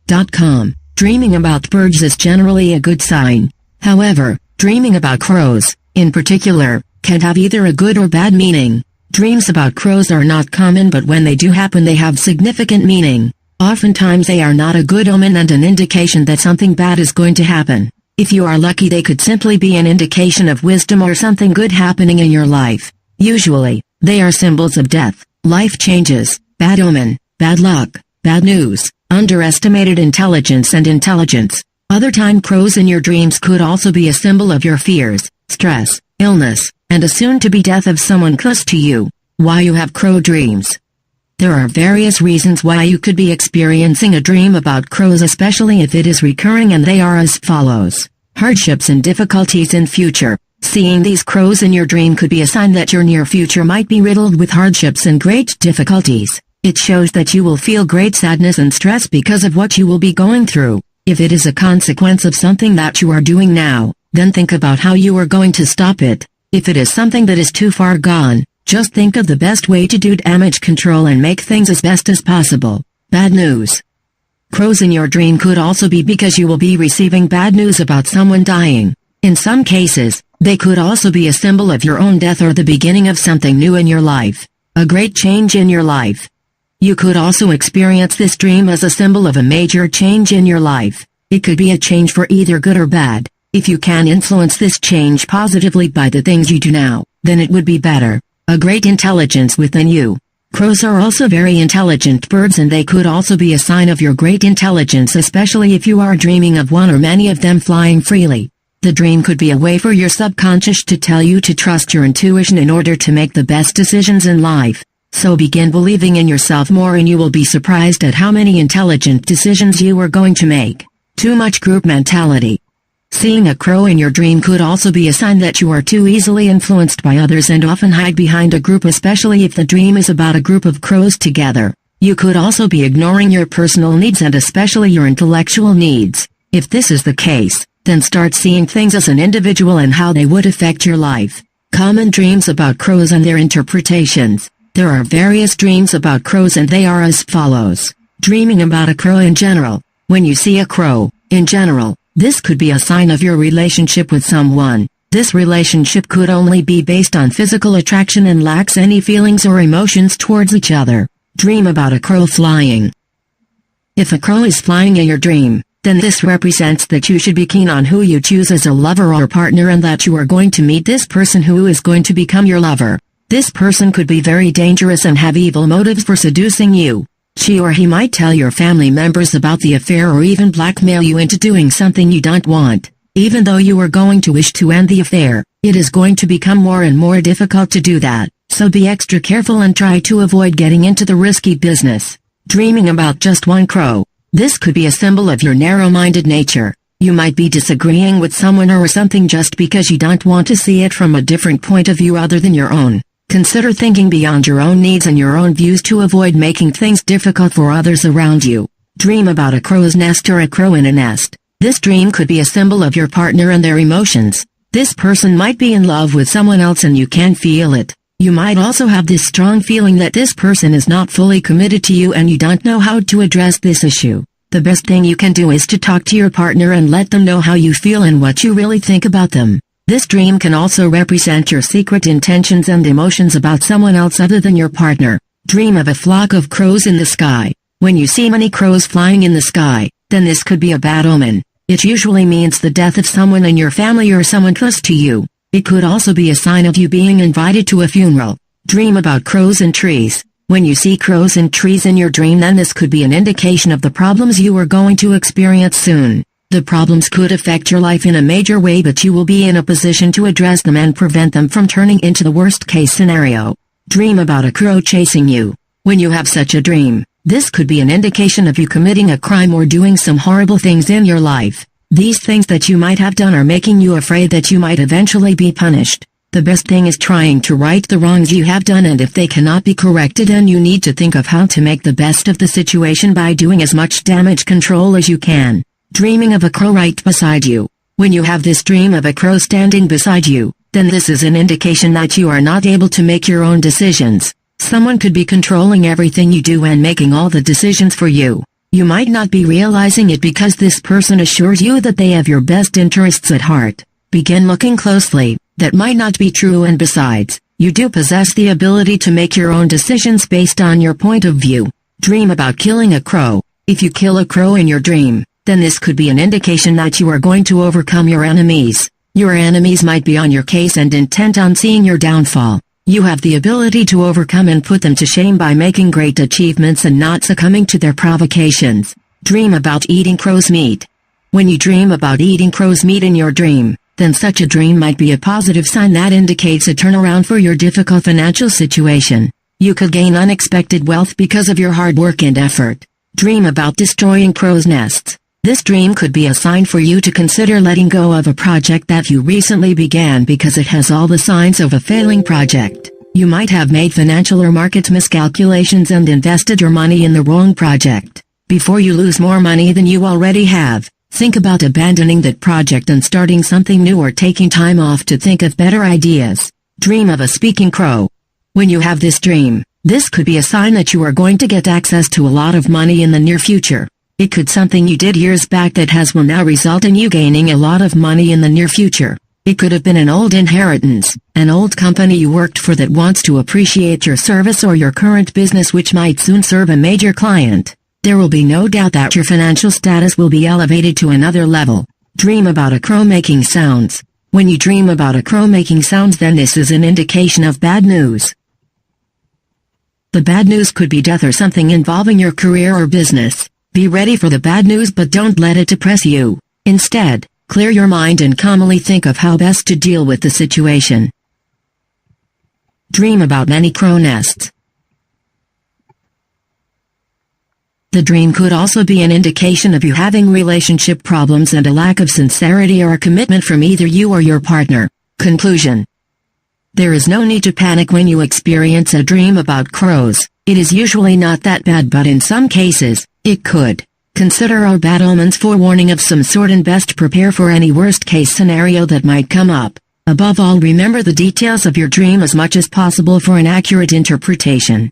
Untitled.com. Dreaming about birds is generally a good sign. However, dreaming about crows, in particular, can have either a good or bad meaning. Dreams about crows are not common, but when they do happen they have significant meaning. Oftentimes they are not a good omen and an indication that something bad is going to happen. If you are lucky, they could simply be an indication of wisdom or something good happening in your life. Usually, they are symbols of death, life changes, bad omen, bad luck, bad news, underestimated intelligence and intelligence. Other time crows in your dreams could also be a symbol of your fears, stress, illness, and a soon-to-be death of someone close to you. Why you have crow dreams? There are various reasons why you could be experiencing a dream about crows, especially if it is recurring, and they are as follows. Hardships and difficulties in future. Seeing these crows in your dream could be a sign that your near future might be riddled with hardships and great difficulties. It shows that you will feel great sadness and stress because of what you will be going through. If it is a consequence of something that you are doing now, then think about how you are going to stop it. If it is something that is too far gone, just think of the best way to do damage control and make things as best as possible. Bad news. Crows in your dream could also be because you will be receiving bad news about someone dying. In some cases, they could also be a symbol of your own death or the beginning of something new in your life. A great change in your life. You could also experience this dream as a symbol of a major change in your life. It could be a change for either good or bad. If you can influence this change positively by the things you do now, then it would be better. A great intelligence within you. Crows are also very intelligent birds, and they could also be a sign of your great intelligence, especially if you are dreaming of one or many of them flying freely. The dream could be a way for your subconscious to tell you to trust your intuition in order to make the best decisions in life. So begin believing in yourself more and you will be surprised at how many intelligent decisions you are going to make. Too much group mentality. Seeing a crow in your dream could also be a sign that you are too easily influenced by others and often hide behind a group, especially if the dream is about a group of crows together. You could also be ignoring your personal needs and especially your intellectual needs. If this is the case, then start seeing things as an individual and how they would affect your life. Common dreams about crows and their interpretations. There are various dreams about crows and they are as follows. Dreaming about a crow in general. When you see a crow, in general, this could be a sign of your relationship with someone. This relationship could only be based on physical attraction and lacks any feelings or emotions towards each other. Dream about a crow flying. If a crow is flying in your dream, then this represents that you should be keen on who you choose as a lover or partner and that you are going to meet this person who is going to become your lover. This person could be very dangerous and have evil motives for seducing you. She or he might tell your family members about the affair or even blackmail you into doing something you don't want. Even though you are going to wish to end the affair, it is going to become more and more difficult to do that. So be extra careful and try to avoid getting into the risky business. Dreaming about just one crow. This could be a symbol of your narrow-minded nature. You might be disagreeing with someone or something just because you don't want to see it from a different point of view other than your own. Consider thinking beyond your own needs and your own views to avoid making things difficult for others around you. Dream about a crow's nest or a crow in a nest. This dream could be a symbol of your partner and their emotions. This person might be in love with someone else and you can feel it. You might also have this strong feeling that this person is not fully committed to you and you don't know how to address this issue. The best thing you can do is to talk to your partner and let them know how you feel and what you really think about them. This dream can also represent your secret intentions and emotions about someone else other than your partner. Dream of a flock of crows in the sky. When you see many crows flying in the sky, then this could be a bad omen. It usually means the death of someone in your family or someone close to you. It could also be a sign of you being invited to a funeral. Dream about crows in trees. When you see crows in trees in your dream, then this could be an indication of the problems you are going to experience soon. The problems could affect your life in a major way, but you will be in a position to address them and prevent them from turning into the worst-case scenario. Dream about a crow chasing you. When you have such a dream, this could be an indication of you committing a crime or doing some horrible things in your life. These things that you might have done are making you afraid that you might eventually be punished. The best thing is trying to right the wrongs you have done, and if they cannot be corrected, then you need to think of how to make the best of the situation by doing as much damage control as you can. Dreaming of a crow right beside you. When you have this dream of a crow standing beside you, then this is an indication that you are not able to make your own decisions. Someone could be controlling everything you do and making all the decisions for you. You might not be realizing it because this person assures you that they have your best interests at heart. Begin looking closely. That might not be true, and besides, you do possess the ability to make your own decisions based on your point of view. Dream about killing a crow. If you kill a crow in your dream, then this could be an indication that you are going to overcome your enemies. Your enemies might be on your case and intent on seeing your downfall. You have the ability to overcome and put them to shame by making great achievements and not succumbing to their provocations. Dream about eating crow's meat. When you dream about eating crow's meat in your dream, then such a dream might be a positive sign that indicates a turnaround for your difficult financial situation. You could gain unexpected wealth because of your hard work and effort. Dream about destroying crow's nests. This dream could be a sign for you to consider letting go of a project that you recently began because it has all the signs of a failing project. You might have made financial or market miscalculations and invested your money in the wrong project. Before you lose more money than you already have, think about abandoning that project and starting something new, or taking time off to think of better ideas. Dream of a speaking crow. When you have this dream, this could be a sign that you are going to get access to a lot of money in the near future. It could something you did years back that will now result in you gaining a lot of money in the near future. It could have been an old inheritance, an old company you worked for that wants to appreciate your service, or your current business which might soon serve a major client. There will be no doubt that your financial status will be elevated to another level. Dream about a crow making sounds. When you dream about a crow making sounds, then this is an indication of bad news. The bad news could be death or something involving your career or business. Be ready for the bad news, but don't let it depress you. Instead, clear your mind and calmly think of how best to deal with the situation. Dream about many crow nests. The dream could also be an indication of you having relationship problems and a lack of sincerity or a commitment from either you or your partner. Conclusion. There is no need to panic when you experience a dream about crows. It is usually not that bad, but in some cases, it could. Consider our bad omens forewarning of some sort and best prepare for any worst-case scenario that might come up. Above all, remember the details of your dream as much as possible for an accurate interpretation.